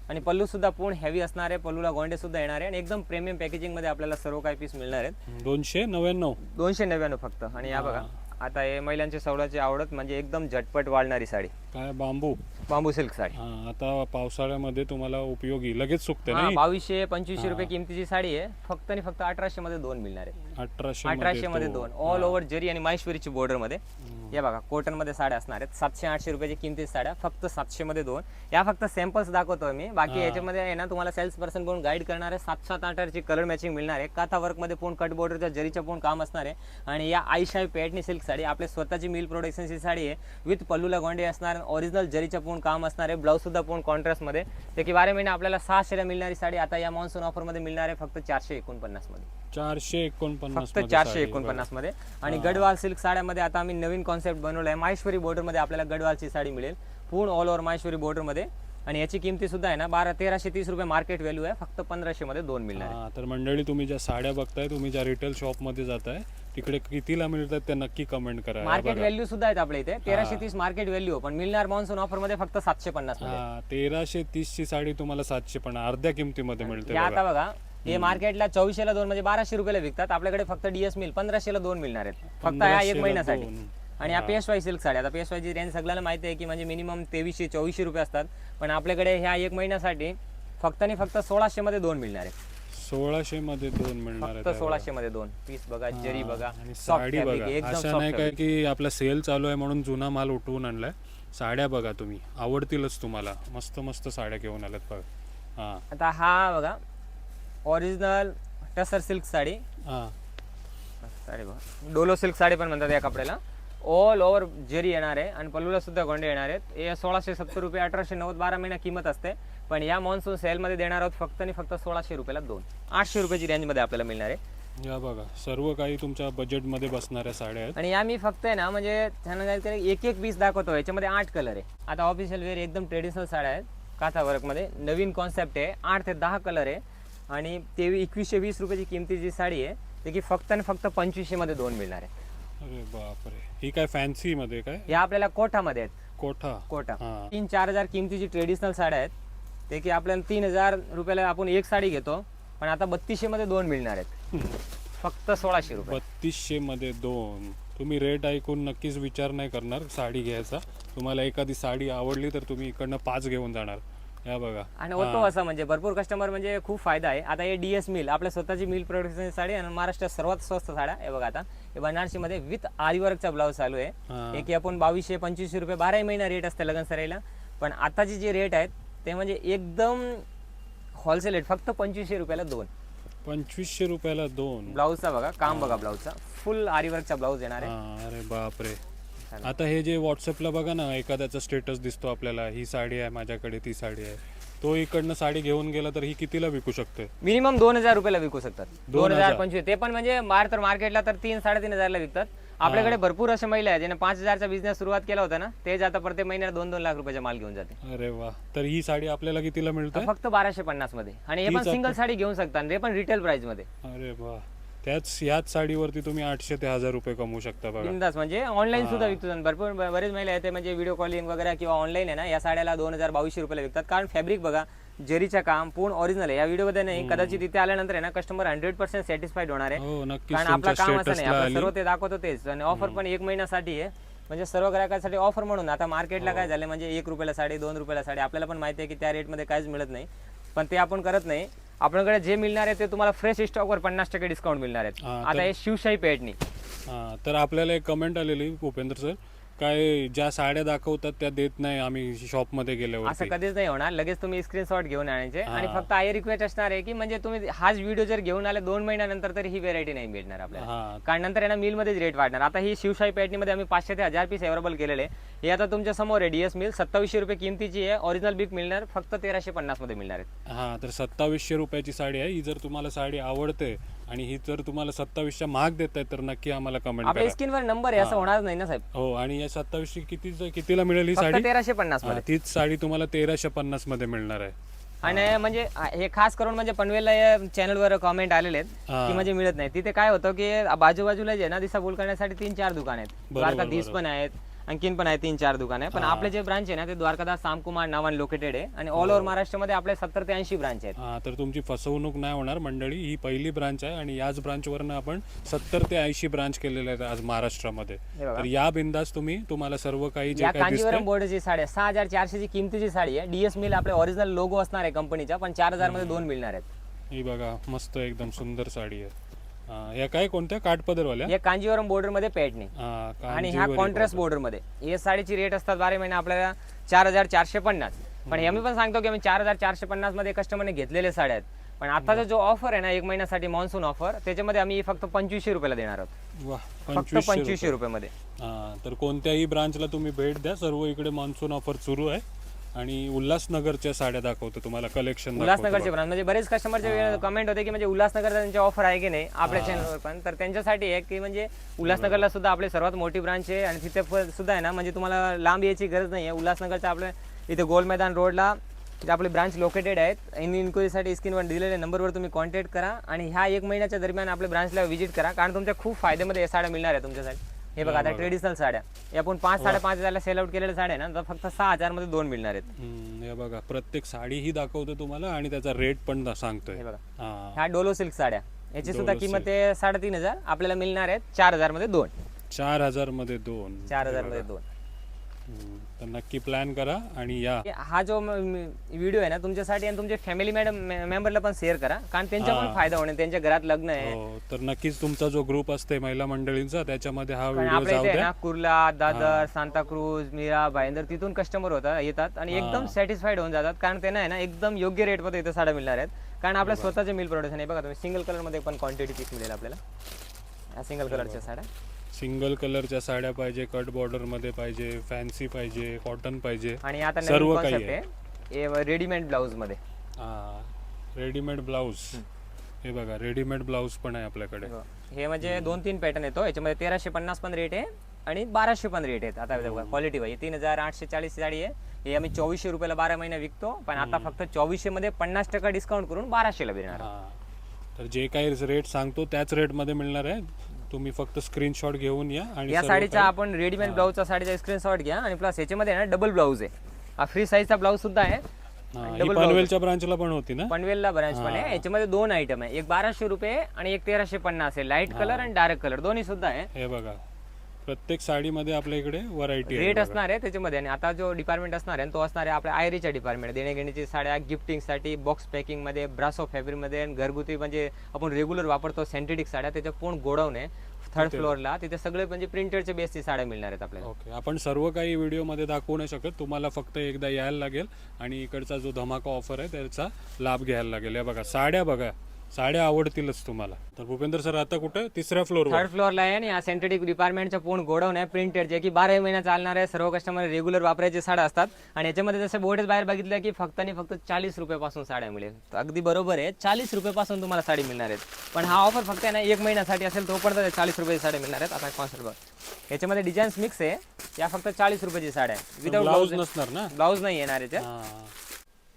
आणि पल्लू सुद्धा पूर्ण हेवी असणार आहे, पल्लूला गोंडे सुद्धा येणार आहे आणि एकदम प्रीमियम पॅकेजिंग मध्ये आपल्याला सर्व काही पीस मिळणार आहेत. 299 फक्त. आणि या बघा आता हे महिलांची सवडाची आवडत म्हणजे एकदम झटपट वाढणारी साडी, काय बांबू सिल्क साडी. आता पावसाळ्यामध्ये तुम्हाला उपयोगी लगेच सुकते ना. 2200-2500 रुपये किमतीची साडी आहे, फक्त आणि फक्त 1800 मध्ये 2 मिळणार आहे. 1800 मध्ये 2 ऑल ओव्हर जरी आणि माहेश्वरीची बॉर्डर मध्ये. या बघा कॉटन मध्ये साड्या असणार आहेत 700-800 रुपयाची किमतीची साड्या, फक्त 700 मध्ये 2. या फक्त सॅम्पल्स दाखवतोय मी, बाकी याच्यामध्ये आहे ना तुम्हाला सेल्स पर्सन कोण गाईड करणार आहे. 7-8 ची कलर मॅचिंग मिळणार आहे, काथा वर्क मध्ये पूर्ण कट बॉर्डरच्या जरीच्या पूर्ण काम असणार आहे. आणि या आईशाही पेटणी सिल्क साडी आपली स्वतःची मिल प्रोडक्शनची साडी आहे, विथ पल्लूला गोंडे असणार, ओरिजिनल जरीच्या पूर्ण काम असणार आहे, ब्लाऊज सुद्धा पूर्ण कॉन्ट्रास्ट मध्ये. ते की 12 महिने आपल्याला 600 ला मिळणारी साडी आता या मॉन्सून ऑफर मध्ये मिळणार आहे फक्त 449 मध्ये. 449 फक्त 449 मध्ये. आणि गडवाल सिल्क साड्यामध्ये आता आम्ही नवीन कॉन्सेप्ट बनवला आहे. माहेश्वरी बॉर्डर मध्ये आपल्याला गडवालची साडी मिळेल पूर्ण ऑल ओव्हर माहेश्वरी बॉर्डर मध्ये. आणि याची किमती सुद्धा आहे ना 1330 रुपये मार्केट व्हॅल्यू आहे, फक्त 1500 मध्ये 2 मिळणार आहे. तर मंडळी तुम्ही ज्या साड्या बघताय, तुम्ही ज्या रिटेल शॉप मध्ये जाताय तिकडे कितीला मिळतात ते नक्की कमेंट करा. मार्केट व्हॅल्यू सुद्धा आहेत आपल्या इथे 1330 मार्केट व्हॅल्यू, पण मिळणार मॉन्सून ऑफर मध्ये फक्त 750 मध्ये. 1330 ची साडी तुम्हाला 750 अर्ध्या किमतीमध्ये मिळते. आता बघा हे मार्केटला 2400 ला 2 म्हणजे 1200 रुपयाला विकतात, आपल्याकडे फक्त डीएस मिल 1500 ला 2 मिळणार आहेत फक्त या 1 महिन्यासाठी. आणि या पेशवाई सिल्क साडी, आता पेशवाईची रेंज सगळ्यांना माहिती आहे की म्हणजे मिनिमम 2300-2400 रुपये असतात, पण आपल्याकडे ह्या 1 महिन्यासाठी फक्त आणि फक्त 1600 मध्ये 2 मिळणार आहे. 1600 मध्ये 2 मिळणार आहेत, फक्त 1600 मध्ये 2 पीस. बघा जरी बघा आणि साडी बघा, असं नाही काय की आपला सेल चालू आहे म्हणून जुना माल उठवून आणलाय. साड्या बघा तुम्ही, आवडतीलच तुम्हाला. मस्त मस्त साड्या घेऊन आल्यात बघा. आता हा बघा ओरिजिनल टसर सिल्क साडी, साडी बघा डोलो सिल्क साडी पण म्हणतात या कपड्याला. ऑल ओव्हर जरी येणार आहे आणि पल्लूला सुद्धा गोंडे येणार आहेत. हे 1670 रुपये 1890 12 महिना किंमत असते, पण या मॉन्सून सेलमध्ये देणार आहोत फक्त आणि फक्त 1600 रुपयाला 2. 800 रुपयाची रेंजमध्ये आपल्याला मिळणार आहे. या बघा सर्व काही तुमच्या बजेटमध्ये बसणाऱ्या साड्या आहेत. आणि या मी फक्त आहे ना म्हणजे एक पीस दाखवतो, याच्यामध्ये 8 कलर आहे. आता ऑफिशियल वेअर एकदम ट्रेडिशनल साड्या आहेत काथा वर्कमध्ये, नवीन कॉन्सेप्ट आहे. 8 ते 10 कलर आहे आणि 2120 रुपयाची किमतीची साडी आहे, ते की फक्त आणि फक्त 2500 मध्ये 2 मिळणार आहे. अरे बापरे, ही काय फॅन्सी मध्ये काय? या आपल्याला कोठामध्ये आहेत. कोठा 3-4 हजार किमतीची ट्रेडिशनल साड्या आहेत, ते की आपल्याला 3000 रुपयाला आपण एक साडी घेतो, पण आता 3200 मध्ये 2 मिळणार आहेत फक्त 1600 रुपये. 3200 मध्ये 2. तुम्ही रेट ऐकून नक्कीच विचार नाही करणार साडी घ्यायचा. तुम्हाला एखादी साडी आवडली तर तुम्ही इकडनं 5 घेऊन जाणार. या बघा. आणि होतो असं म्हणजे भरपूर कस्टमर म्हणजे खूप फायदा आहे. आता हे DS मिल आपल्या स्वतःची मिल प्रोडक्शन साडी आणि महाराष्ट्रात सर्वात स्वस्त साड्या हे बघा. आता हे बनारसी मध्ये विथ आरी वर्कचा ब्लाऊज चालू आहे. एक आपण 2200-2500 रुपये 12 महिना रेट असते लग्न सराईला. पण आताची जे रेट आहेत ते म्हणजे एकदम होलसेल रेट, फक्त 2500 रुपयाला 2. 2500 रुपयाला 2. ब्लाऊजचा बघा, काम बघा ब्लाऊजचा, फुल आरी वर्कचा ब्लाऊज येणार आहे. अरे बापरे. आता हे जे व्हॉट्सअपला बघा ना, एखाद्याचा स्टेटस दिसतो आपल्याला, ही साडी आहे माझ्याकडे, ती साडी आहे, तो इकडनं साडी घेऊन गेला तर ही कितीला विकू शकते? मिनिमम 2000 रुपयाला विकू शकतात. 2025 ते पण म्हणजे तर मार्केटला तर 3-3.5 ला विकतात. आपल्याकडे भरपूर अशा महिला आहेत ज्यांना 5000चा बिझनेस सुरुवात केला होता ना, तेच आता प्रत्येक महिन्याला 2-2 लाख रुपयाचा माल घेऊन जाते. अरे वा. तर ही साडी आपल्याला कितीला मिळते? फक्त 1250 मध्ये. आणि हे पण सिंगल साडी घेऊ शकता आणि हे पण रिटेल प्राइस मध्ये. अरे वा. ह्याच साडीवरती तुम्ही 800 ते 1000 रुपये कमवू शकता बघा. बिंदास. म्हणजे ऑनलाईन सुद्धा विकतो. भरपूर बरेच महिला आहेत म्हणजे व्हिडिओ कॉलिंग वगैरे किंवा ऑनलाईन आहे ना, या साड्याला 2000-2200 रुपयाला विकतात. कारण फॅब्रिक बघा, जरीचं काम पूर्ण ओरिजिनल आहे. या व्हिडिओ मध्ये नाही, कदाचित इथे आल्यानंतर आहे ना कस्टमर 100% सॅटिस्फाईड होणार आहे. कारण आपला काम असं नाही, आपण सर्व ते दाखवतो तेच. आणि ऑफर पण 1 महिन्यासाठी आहे. म्हणजे सर्व ग्राहकांसाठी ऑफर म्हणून. आता मार्केटला काय झालं म्हणजे 1 रुपयाला साडी, 2 रुपयाला साडी, आपल्याला पण माहिती आहे की त्या रेटमध्ये काहीच मिळत नाही. पण ते आपण करत नाही. आपल्याकडे जे मिळणार आहे ते तुम्हाला फ्रेश स्टॉकवर 50% डिस्काउंट मिळणार आहेत. आता हे शिवशाही पेठणी. तर आपल्याला एक कमेंट आलेली उपेंद्र सर, काय ज्या साड्या दाखवतात त्या देत नाही आम्ही शॉपमध्ये गेल्यावर. असं कधीच नाही होणार. लगेच तुम्ही स्क्रीनशॉट घेऊन आणायचे. आणि फक्त आई रिक्वेस्ट असणार आहे की म्हणजे तुम्ही हाच व्हिडिओ जर घेऊन आले 2 महिन्यानंतर तरी ही व्हेरायटी नाही भेटणार आपल्याला. कारण नंतर यांना मिल मध्येच रेट वाढणार. आता ही शिवशाही पॅटर्नमध्ये आम्ही 500 ते 1000 पीस अवेलेबल केलेले. हे आता तुमच्या समोर आहे. DS मिल 2700 रुपये किमतीची आहे. ओरिजिनल बिग मिळणार फक्त 1350 मध्ये मिळणार आहे. तर 2700 रुपयाची साडी आहे. ही जर तुम्हाला साडी आवडते आणि ही जर तुम्हाला 2700 महाग देत आहे तर नक्की आम्हाला कमेंट करा. आपल्या स्क्रीनवर नंबर आहे, असं होणार नाही ना साहेब. हो. आणि या 2700 कितीला मिळेल ही साडी? 1350 मध्ये. तीच साडी तुम्हाला 1350 मध्ये मिळणार आहे. आणि म्हणजे हे खास करून म्हणजे पनवेलला चॅनलवर कमेंट आलेले आहेत की म्हणजे मिळत नाही. तिथे काय होतं की बाजूबाजूला जे ना दिसाफूल करण्यासाठी 3-4 दुकान आहेत. द्वारकाधीश पण आहेत, आणखीन पण आहे 3-4 दुकान आहे. पण आपले जे ब्रांच आहे ना ते द्वारकादास सामकुमार नावाने लोकेटेड आहे. आणि ऑल ओव्हर महाराष्ट्रामध्ये आपले 70 ते 80 ब्रांच आहेत. तर तुमची फसवणूक नाही होणार मंडळी. ही पहिली ब्रांच आहे आणि याच ब्रांचवरनं आपण 70 ते 80 ब्रांच केलेले आहेत आज महाराष्ट्रामध्ये. तर या बिंदास तुम्हाला सर्व काही जे काही कांजीवरम बोर्डची साडी 6400 ची किमतीची साडी आहे. DS मिल आपले ओरिजिनल लोगो असणार आहे कंपनीचा. पण 4000 मध्ये 2 मिळणार आहेत. ही बघा मस्त एकदम सुंदर साडी आहे. या काय कोणत्या काठपदरवाल्या? हे कांजीवरम बॉर्डर मध्ये पॅटर्न. आणि ह्या कॉन्ट्रास्ट बॉर्डर मध्ये. हे साडीची रेट असतात 12 महिने आपल्याला 4450. पण हे मी पण सांगतो की आम्ही 4450 मध्ये कस्टमरने घेतलेले साड्या आहेत. पण आताचा जो ऑफर आहे ना 1 महिन्यासाठी मॉन्सून ऑफर, त्याच्यामध्ये आम्ही फक्त 2500 रुपयाला देणार आहोत. फक्त 2500 रुपयामध्ये. तर कोणत्याही ब्रांचला तुम्ही भेट द्या. सर्व इकडे मॉन्सून ऑफर सुरू आहे. आणि उल्हासनगरच्या साड्या दाखवतो तुम्हाला कलेक्शन. उल्हासनगरचे ब्रांच म्हणजे बरेच कस्टमरचे कमेंट होते की म्हणजे उल्हासनगरचा त्यांची ऑफर आहे की नाही आपल्या चॅनलवर पण. तर त्यांच्यासाठी आहे की म्हणजे उल्हासनगरला सुद्धा आपली सर्वात मोठी ब्रांच आहे. आणि तिथे सुद्धा आहे ना म्हणजे तुम्हाला लांब यायची गरज नाही आहे. उल्हासनगरच्या आपल्या इथे गोल मैदान रोडला तिथे आपली ब्रांच लोकेटेड आहेत. इन्क्वायरीसाठी स्क्रीनवर दिलेल्या नंबरवर तुम्ही कॉन्टॅक्ट करा. आणि ह्या 1 महिन्याच्या दरम्यान आपल्या ब्रांचला व्हिजिट करा. कारण तुमच्या खूप फायद्यामध्ये साड्या मिळणार आहे तुमच्यासाठी. हे बघा आता ट्रेडिशनल साड्या आपण 5-5.5 सेल आउट केलेल्या साड्या ना तर फक्त 6000 मध्ये 2 मिळणार आहेत. हे बघा प्रत्येक साडी ही दाखवतो तुम्हाला आणि त्याचा रेट पण सांगतोय. हे बघा ह्या डोलो सिल्क साड्या, याची सुद्धा किंमत आहे 3500. आपल्याला मिळणार आहेत 4000 मध्ये 2. 4000 मध्ये 2. 4000 मध्ये 2. तर नक्की प्लॅन करा आणि या. हा जो व्हिडिओ आहे ना तुमच्यासाठी आणि तुमच्या फॅमिली मेंबरला पण शेअर करा. कारण त्यांचा पण फायदा होणे. त्यांच्या घरात लग्न आहे तर नक्कीच तुमचा जो ग्रुप असते महिला मंडळींचा त्याच्यामध्ये हा व्हिडिओ आपल्या जाऊ इथे द्या. ना कुर्ला, दादर, सांताक्रूज, मीरा, भाईंदर तिथून कस्टमर येतात आणि एकदम सॅटिस्फाईड होऊन जातात. कारण त्यांना आहे ना एकदम योग्य रेट मध्ये इथे साड्या मिळणार आहेत. कारण आपल्या स्वतःचे मिल प्रोडक्शन आहे. बघा तुम्ही सिंगल कलर मध्ये पण क्वांटिटी पीस मिळेल आपल्याला. या सिंगल कलरच्या साड्या, सिंगल कलरच्या साड्या पाहिजे, कट बॉर्डर मध्ये पाहिजे, फॅन्सी पाहिजे, कॉटन पाहिजे. आणि आता सर्व नवीन काही कॉन्सेप्ट आहे रेडीमेड ब्लाऊज मध्ये. Readymade blouse. हे बघा रेडीमेड ब्लाऊज पण आहे आपल्याकडे. हे म्हणजे 2-3 पॅटर्न येतो. याच्यामध्ये 1350 पण रेट आहे आणि 1200 पण रेट आहेत. आता क्वालिटी वाईज 3840 साडी आहे. हे आम्ही 2400 रुपयाला 12 महिने विकतो. पण आता फक्त 2400 मध्ये 50% डिस्काउंट करून 1200 ला मिळणार. तर जे काही रेट सांगतो त्याच रेट मध्ये मिळणार आहे. तुम्ही फक्त स्क्रीनशॉट घेऊन या. आणि या साडीचा आपण रेडीमेड ब्लाऊजचा साडीचा स्क्रीनशॉट घ्या. आणि प्लस याच्यामध्ये ना डबल ब्लाऊज आहे. हा फ्री साईजचा ब्लाऊज सुद्धा आहे. पनवेलच्या ब्रांचला पण होती ना? पनवेलला ब्रांच पण आहे. याच्यामध्ये 2 आयटम आहे. एक 1200 रुपये आणि एक 1350 आहे. लाईट कलर आणि डार्क कलर दोन्ही सुद्धा आहे. हे बघा प्रत्येक साडीमध्ये आपल्या इकडे व्हरायटी आहे. रेट असणार आहे त्याच्यामध्ये. आणि आता जो डिपार्टमेंट असणार आहे तो असणार आहे आपल्या आयरीच्या डिपार्टमेंट, देण्याघेण्याची साड्या, गिफ्टिंगसाठी, बॉक्स पॅकिंगमध्ये, ब्रासो फॅब्रिकमध्ये, घरगुती म्हणजे आपण रेग्युलर वापरतो सिंथेटिक साड्या, त्याच्या पूर्ण गोडाऊन आहे 3rd फ्लोअरला. तिथे सगळे म्हणजे प्रिंटेडचे बेसची साड्या मिळणार आहेत आपल्याला. ओके, आपण सर्व काही व्हिडिओमध्ये दाखवू नाही शकत, तुम्हाला फक्त एकदा यायला लागेल आणि इकडचा जो धमाका ऑफर आहे त्याचा लाभ घ्यायला लागेल. हे बघा साड्या, बघा साड्या आवडतीलच तुम्हाला. तर भूपेंद्र सर आता कुठे? 3ऱ्या फ्लोअरवर. 3rd फ्लोअरला आहे आणि या सिंथेटिक डिपार्टमेंटचं पूर्ण गोडाऊन आहे प्रिंटेड, जे की 12 महिने चालणार आहे. सर्व कस्टमर रेग्युलर वापरायचे साड्या असतात. आणि याच्यामध्ये जसं बोर्डच बाहेर बघितलं की फक्त आणि फक्त 40 रुपयापासून साड्या मिळेल. तर अगदी बरोबर आहे, 40 रुपयापासून तुम्हाला साडी मिळणार आहेत. पण हा ऑफर फक्त आहे ना 1 महिन्यासाठी असेल, तोपर्यंत 40 रुपयाची साड्या मिळणार आहेत. आता कॉन्सेप्ट बघ, याच्यामध्ये डिझाईन्स मिक्स आहे. या फक्त 40 रुपयाची साड्या आहे, विदाउट ब्लाऊज नसणार ना? ब्लाऊज नाही येणार याच्यात. हां.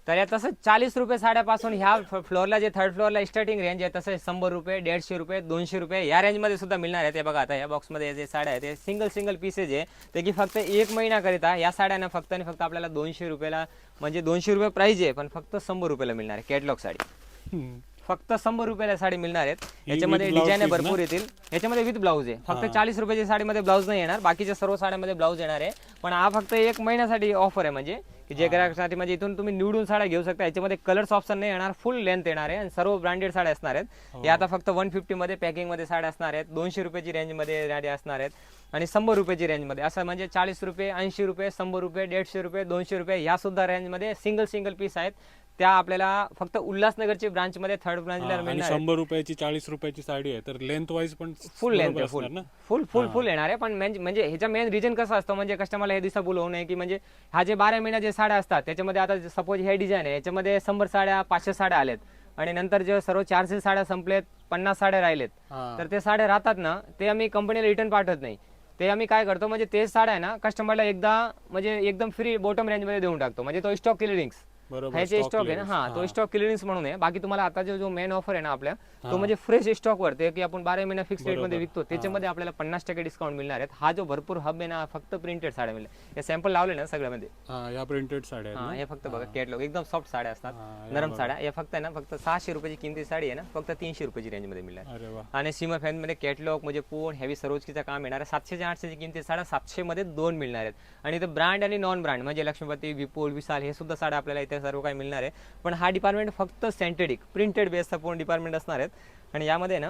तर या तसं 40 रुपये साड्यापासून ह्या फ्लोअरला जे 3rd फ्लोअरला स्टार्टिंग रेंज आहे तसं 100 रुपये, 150 रुपये, 200 रुपये या रेंजमध्ये सुद्धा मिळणार आहे. ते बघा आता या बॉक्समध्ये जे साड्या आहेत ते सिंगल पीसेज आहे, ते की फक्त 1 महिन्याकरिता या साड्यांना फक्त आणि फक्त आपल्याला 200 रुपयाला, म्हणजे 200 रुपये प्राइस आहे, पण फक्त 100 रुपयाला मिळणार आहे. कॅटलॉग साडी फक्त 100 रुपयाला साडी मिळणार आहेत. याच्यामध्ये डिझाईन भरपूर येतील. याच्यामध्ये विथ ब्लाऊज आहे. फक्त 40 रुपयाची साडीमध्ये ब्लाऊज नाही येणार, बाकीच्या सर्व साड्यांमध्ये ब्लाऊज येणार आहे. पण हा फक्त 1 महिन्यासाठी ऑफर आहे, म्हणजे की जे ग्राहकासाठी, म्हणजे इथून तुम्ही निवडून साड्या घेऊ शकता. याच्यामध्ये कलर्स ऑप्शन नाही येणार, फुल लेंथ येणार आहे आणि सर्व ब्रँडेड साड्या असणार आहेत. हे आता फक्त 150 मध्ये पॅकिंगमध्ये साड्या असणार आहेत, 200 रुपयाची रेंजमध्ये साड्या असणार आहेत आणि 100 रुपयाची रेंजमध्ये. असं म्हणजे 40 रुपये, 80 रुपये, 100 रुपये, 150 रुपये, 200 रुपये ह्या सुद्धा रेंजमध्ये सिंगल पीस आहेत. त्या आपल्याला फक्त उल्हासनगरची ब्रांचमध्ये 3rd ब्रांचला आणि मिळणार. 100 रुपयाची 40 रुपयाची साडी आहे, तर लेंथ वाईज पण फुल लेंथ बरोबर फुल असणार ना? फुल येणार आहे. पण म्हणजे ह्याचा मेन रिझन कसं असतं, म्हणजे कस्टमरला हे दिवसा बोलवू नये की म्हणजे हा जे 12 महिन्याचे साड्या असतात त्याच्यामध्ये आता सपोज हे डिझाईन आहे, याच्यामध्ये 100 साड्या, 500 साड्या आल्यात आणि नंतर जे सर्व 400 साड्या संपलेत, 50 साड्या राहिलेत, तर ते साड्या राहतात ना, ते आम्ही कंपनीला रिटर्न पाठवत नाही. ते आम्ही काय करतो, म्हणजे तेच साड्या आहे ना कस्टमरला एकदा म्हणजे एकदम फ्री बॉटम रेंजमध्ये देऊन टाकतो. म्हणजे तो स्टॉक क्लिअरिंग्स ह्याचे स्टॉक आहे ना, हा तो स्टॉक क्लिअरिंग्स म्हणून आहे. बाकी तुम्हाला आता जो मेन ऑफर आहे ना आपल्या, तो म्हणजे फ्रेश स्टॉक वरते की आपण 12 महिना फिक्स रेट मध्ये विकतो, त्याच्यामध्ये आपल्याला 50% डिस्काउंट मिळणार आहेत. हा जो भरपूर हब आहे ना, फक्त प्रिंटेड साड्या मिळणार. हे सॅम्पल लावले ना सगळ्यामध्ये, या प्रिंटेड साड्या आहेत हा ना? हे फक्त बघा कॅटलॉग एकदम सॉफ्ट साड्या असतात, नरम साड्या. हे फक्त आहे ना फक्त 600 रुपयाची किमती साडी आहे ना, फक्त 300 रुपयाची रेंज मध्ये मिळणार. अरे वा. आणि सीमा फॅन मध्ये कॅटलॉग म्हणजे पूर्ण हेवी सरोजकीचा काम येणार आहे. 700 ते 800 ची किमती साड्या 700 मध्ये 2 मिळणार आहेत. आणि इथे ब्रँड आणि नॉन ब्रँड म्हणजे लक्ष्मीपती, विपुल, विशाल हे सुद्धा साड्या आपल्याला इथे सर्व काही मिळणार आहे. पण हा डिपार्टमेंट फक्त सिंथेटिक प्रिंटेड बेसचा पूर्ण डिपार्टमेंट असणार आहेत. आणि यामध्ये ना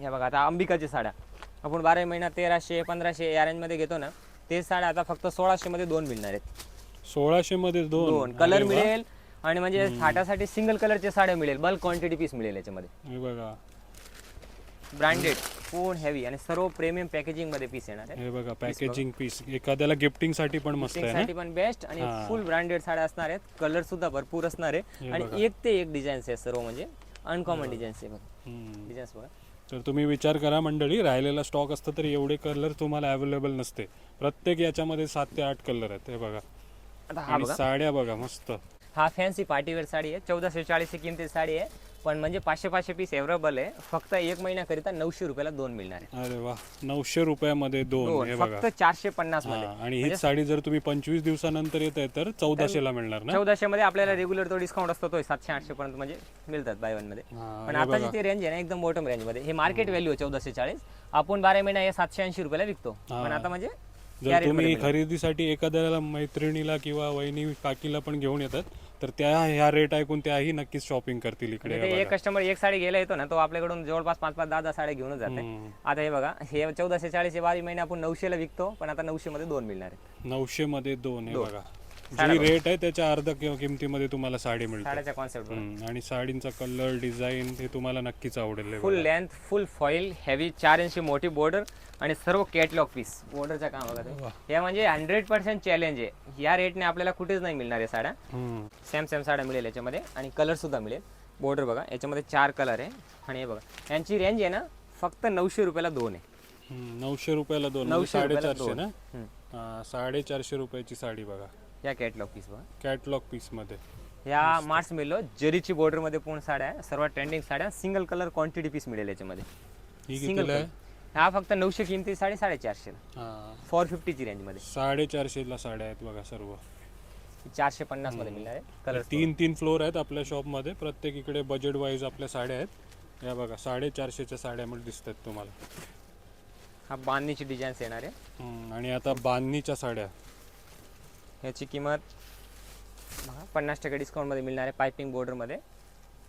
हे बघा आता अंबिकाची साड्या आपण 12 महिना 1300, 1500 या रेंजमध्ये घेतो ना, ते साड्या आता फक्त 1600 मध्ये 2 मिळणार आहेत. 1600 मध्ये 2 कलर मिळेल आणि म्हणजे थाटासाठी सिंगल कलरच्या साड्या मिळेल, बल्क क्वांटिटी पीस मिळेल याच्यामध्ये. हे बघा ब्रँडेड पूर्ण हेवी आणि सर्व प्रीमियम पॅकेजिंग मध्ये पीस येणार आहे. हे बघा पॅकेजिंग पीस, एखाद्याला गिफ्टिंग साठी पण मस्त आहे ना? साठी पण बेस्ट आणि फुल ब्रँडेड साड्या असणार आहेत. कलर सुद्धा भरपूर असणार आहे आणि एक ते एक डिझाईन्स आहे सर्व, म्हणजे अनकॉमन डिझाईन्स आहे बघा. डिझाईन्स बघा. तर तुम्ही विचार करा मंडळी, राहिलेला स्टॉक असतं तर एवढे कलर तुम्हाला अवेलेबल नसते. प्रत्येक याच्यामध्ये 7 ते 8 कलर आहेत. हे बघा आता हा आणि बघा, साड्या बघा मस्त. हा फॅन्सी पार्टीवेअर साडी आहे, 1440 ची किमती साडी आहे. पण म्हणजे 500 पीस अवेलेबल आहे. फक्त 1 महिन्याकरिता 900 रुपयाला 2 मिळणार आहे. अरे वा, 900 रुपयामध्ये 2. हे बघा फक्त 450 मध्ये. आणि ही साडी जर तुम्ही 25 दिवसानंतर येत आहे तर 1400 ला मिळणार ना? 1400 मध्ये आपल्याला रेग्युलर तो डिस्काउंट असतो, तो 700-800 पर्यंत म्हणजे मिळतात बाय वन मध्ये. पण आताची ती रेंज आहे ना एकदम बॉटम रेंज मध्ये. हे मार्केट व्हॅल्यू आहे 1440, आपण 12 महिना हे 780 रुपयाला विकतो. पण आता म्हणजे जर तुम्ही खरेदीसाठी एखाद्याला मैत्रिणीला किंवा वहिनी काकीला पण घेऊन येतात तर त्या ह्या रेट ऐकून त्याही नक्कीच शॉपिंग करतील इकडे. एक कस्टमर एक साडी घ्यायला येतो ना, तो आपल्याकडून जवळपास 5-5, 10-10 साड्या घेऊनच जाते. आता हे बघा, हे 1440 12 महिने आपण 900 ला विकतो, पण आता 900 मध्ये 2 मिळणार आहे. 900 मध्ये 2. हे बघा जी रेट आहे त्याच्या अर्धा किमतीमध्ये तुम्हाला साडी मिळते. साड्याचा कॉन्सेप्ट आणि साडींचा कलर डिझाईन हे तुम्हाला नक्कीच आवडेल. फुल लेंथ, फुल फॉईल, हेवी 4 इंची मोठी बॉर्डर आणि सर्व कॅटलॉग पीस. बॉर्डरचं काम बघा, हे म्हणजे 100% चॅलेंज आहे. या रेटने आपल्याला कुठेच नाही मिळणार आहे साड्या. सेम साड्या मिळेल याच्यामध्ये आणि कलर सुद्धा मिळेल. बॉर्डर बघा, याच्यामध्ये 4 कलर आहे. आणि हे बघा यांची रेंज आहे ना फक्त 900 रुपयाला 2 आहे. 900 रुपयाला 2, 450 ना? 450 रुपयाची साडी बघा. या कॅटलॉग पीस बघा, कॅटलॉग पीस मध्ये या मार्च मिळलो जरीची बॉर्डर मध्ये पूर्ण साड्या आहे. सर्व ट्रेंडिंग साड्या, सिंगल कलर क्वांटिटी पीस मिळेल याच्यामध्ये. सिंगल आहे. हा फक्त 900 किमती साडी 450 450 ची रेंज मध्ये. 450 ला साड्या आहेत बघा सर्व. 450 मध्ये मिळणार आहे. कलर 3 फ्लोर आहेत आपल्या शॉप मध्ये. प्रत्येक इकडे बजेट वाईज आपल्या साड्या आहेत. या बघा 450 च्या साड्या मध्ये दिसतात तुम्हाला. हा बांधणीची डिझाईन्स येणार आहे. आणि आता बांधणीच्या साड्या ह्याची किंमत 50% डिस्काउंटमध्ये मिळणार आहे. पायपिंग बॉर्डरमध्ये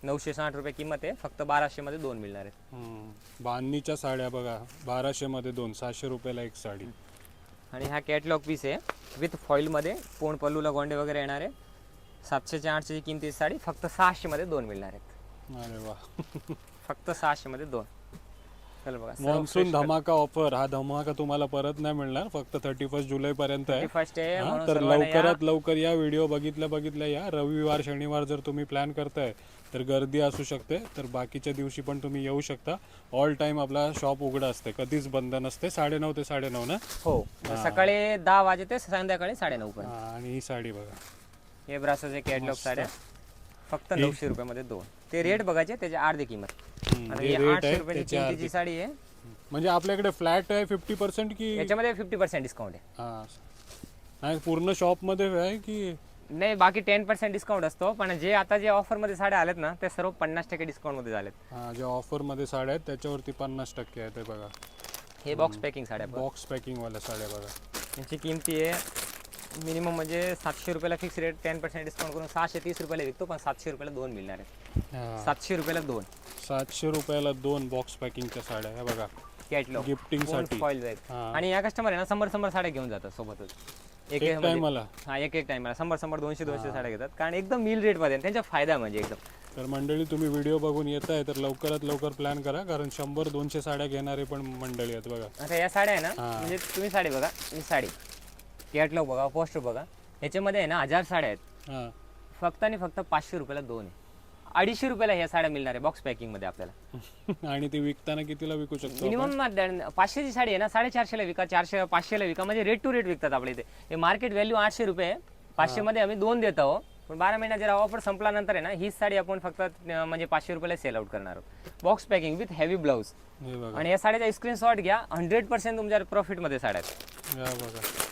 960 रुपये किंमत आहे. फक्त 1200 मध्ये 2 मिळणार आहेत. बांधणीच्या साड्या बघा 1200 मध्ये 2, 700 रुपयाला एक साडी. आणि हा कॅटलॉग पीस आहे विथ फॉईलमध्ये, पोण पल्लूला गोंडे वगैरे येणार आहे. 700 ते 800 किमतीची साडी फक्त 600 मध्ये 2 मिळणार आहेत. अरे वा फक्त 600 मध्ये 2. चल बघा, मॉन्सून धमाका ऑफर. हा धमाका तुम्हाला परत नाही मिळणार, फक्त 31 जुलै पर्यंत आहे. 31 आहे, म्हणून तर सर्वांना या. लवकरात लवकर या. व्हिडिओ बघितल्या या. रविवार शनिवार जर तुम्ही प्लॅन करताय तर गर्दी असू शकते, तर बाकीच्या दिवशी पण तुम्ही येऊ शकता. ऑल टाइम आपला शॉप उघडा असते, कधीच बंद नसते. 9:30 ते 9:30 ना. हो, सकाळी 10 वाजे ते संध्याकाळी 9:30 पर्यंत. आणि ही साडी बघा, हे ब्रासोचे कॅटलॉग साड्या फक्त 900 रुपयामध्ये 2. ते रेट बघायचे, त्याची अर्धी किंमत. आणि हे ही रेट 800 आहे रुपयाची त्याची किमतीची साडी आहे. म्हणजे आपल्याकडे फ्लॅट आहे 50% की याच्यामध्ये 50% डिस्काउंट आहे. हा, नाही पूर्ण शॉप मध्ये आहे की नाही, बाकी 10% डिस्काउंट असतो. पण जे आता जे ऑफरमध्ये साड्या आल्यात ना, ते सर्व 50% डिस्काउंटमध्ये झालेत. हा, जे ऑफर मध्ये साड्या आहेत त्याच्यावरती 50% आहे. ते बघा, हे बॉक्स पॅकिंग साड्या. बॉक्स पॅकिंग वाल्या साड्या बघा. यांची किमती आहे मिनिमम म्हणजे 700 रुपयाला फिक्स रेट, 10% डिस्काउंट करून 630 रुपयाला विकतो. पण 700 रुपयाला 2 मिळणार आहे. 700 रुपयाला 2. 700 रुपयाला 2 बॉक्स पॅकिंगच्या साड्या. हे बघा, कॅटलॉग गिफ्टिंग साठी. फॉईल जाईल. आणि या कस्टमर आहे ना, 100 साड्या घेऊन जातात सोबतच. एक टायमाला. हा, एक टाइमला 100 200 साड्या घेतात. कारण एकदम मिल रेट मध्ये त्यांचा फायदा म्हणजे एकदम. तर मंडळी, तुम्ही व्हिडिओ बघून येत आहे तर लवकरात लवकर प्लॅन करा, कारण 100-200 साड्या घेणारे पण मंडळी आहेत बघा. आता या साड्या आहे ना, म्हणजे तुम्ही साडी बघा, ही साडी कॅटलॉग बघा, पोस्टर बघा. याच्यामध्ये आहे ना 1000 साड्या आहेत. फक्त आणि फक्त 500 रुपयाला 2 आहे. 250 रुपयाला ह्या साड्या मिळणार आहे बॉक्स पॅकिंग मध्ये आपल्याला. आणि ती विकताना कितीला विकू शकतो? मिनिमम 500ची साडी आहे ना, 450 ला विका, 400 500 ला विका. म्हणजे रेट टू रेट विकतात आपल्या इथे. हे मार्केट व्हॅल्यू 800 रुपये आहे. 500 मध्ये आम्ही 2 देत आहोत. पण 12 महिना जर ऑफर संपल्यानंतर आहे ना, हीच साडी आपण फक्त म्हणजे 500 रुपयाला सेल आउट करणार आहोत. Box packing with heavy blouse. आणि या साड्याचा स्क्रीनशॉट घ्या. 100% तुमच्या प्रॉफिट मध्ये साड्या आहेत. बघा,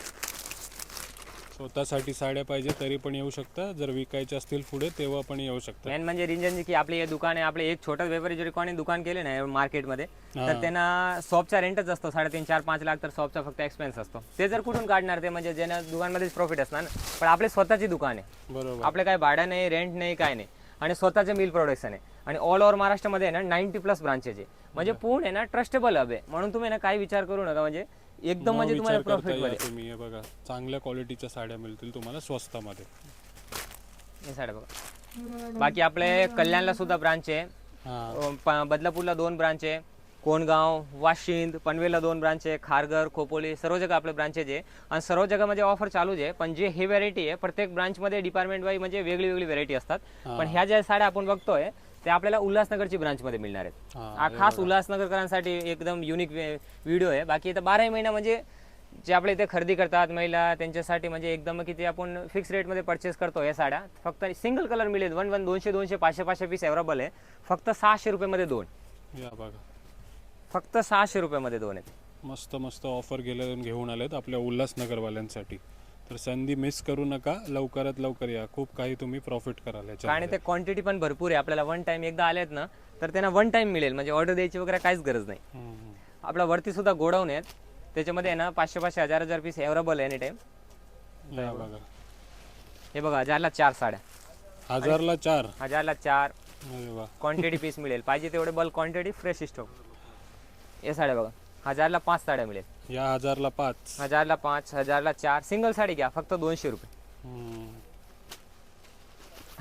स्वतःसाठी साड्या पाहिजे तरी पण येऊ शकता. जर विकायचे असतील पुढे तेव्हा पण येऊ शकता. मेन म्हणजे रिंजन की आपले हे दुकान आहे, आपले एक छोटा व्यापारी जरी कोणी दुकान केले ना मार्केटमध्ये, तर त्यांना शॉपचा रेंटच असतो 3.5, 4, 5 लाख. तर शॉपचा फक्त एक्सपेन्स असतो. ते जर कुठून काढणार ते, म्हणजे ज्यांना दुकानमध्येच प्रॉफिट असणार ना. पण आपले स्वतःची दुकान आहे, बरोबर. आपले काय भाडं नाही, रेंट नाही, काय नाही. आणि स्वतःचे मिल प्रोडक्शन आहे. आणि ऑल ओव्हर महाराष्ट्रामध्ये आहे ना 90+ ब्रांचेस आहे. म्हणजे पुणे आहे ना ट्रस्टेबल हब आहे. म्हणून तुम्ही ना काही विचार करू नका, म्हणजे एकदम म्हणजे तुम्हाला प्रॉफिट मध्ये. तुम्ही हे बघा, चांगल्या क्वालिटीच्या साड्या मिळतील तुम्हाला स्वस्तामध्ये. हे साड्या बघा. बाकी आपले कल्याणला सुद्धा ब्रांच आहे. बदलापूरला 2 ब्रांच आहे. कोणगाव, वाशिंद, पनवेलला 2 ब्रांच आहे. खारघर, खोपोली, सर्व जगा आपले ब्रांचेस आहे. आणि सर्व जगामध्ये ऑफर चालूच आहे. पण जे हे व्हरायटी आहे, प्रत्येक ब्रांचमध्ये डिपार्टमेंट वाईज म्हणजे वेगळी वेगळी व्हरायटी असतात. पण ह्या ज्या साड्या आपण बघतोय ते आपल्याला उल्हासनगरची ब्रांचमध्ये मिळणार आहेत. हा खास उल्हासनगरकरांसाठी एकदम युनिक व्हिडिओ आहे. बाकी इथं 12 महिना म्हणजे जे आपल्या इथे खरेदी करतात महिला, त्यांच्यासाठी म्हणजे एकदम किती आपण फिक्स रेटमध्ये परचेस करतो या साड्या. फक्त सिंगल कलर मिळेल. 200, 200, 500 पीस अवेलेबल आहे. फक्त 600 रुपयामध्ये 2. फक्त 600 रुपयामध्ये 2 आहेत. मस्त मस्त ऑफर घेऊन आलेत आपल्या उल्हासनगरवाल्यांसाठी. तर संधी मिस करू नका, लवकरात लवकर या. खूप काही तुम्ही प्रॉफिट कराल याच्यात. आणि ते क्वांटिटी पण भरपूर आहे. आपल्याला वन टाइम एकदा आलेत ना, तर त्यांना वन टाइम मिळेल. म्हणजे ऑर्डर द्यायची वगैरे काहीच गरज नाही. आपला वरती सुद्धा गोडाऊन आहेत, त्याच्यामध्ये आहे ना 500, 1000 पीस अवेलेबल आहे एनी टाइम. हे बघा, 1000ला 4 साड्या. 1000ला 4. 1000ला 4 अरे वा. क्वांटिटी पीस मिळेल. पाहिजे तेवढे बल्क क्वांटिटी, फ्रेश स्टॉक. हे साड्या बघा, 1000ला 5 साड्या मिळेल. या 1000ला 5. 1000ला 5, 1000ला 4. सिंगल साडी घ्या फक्त 200 रुपये.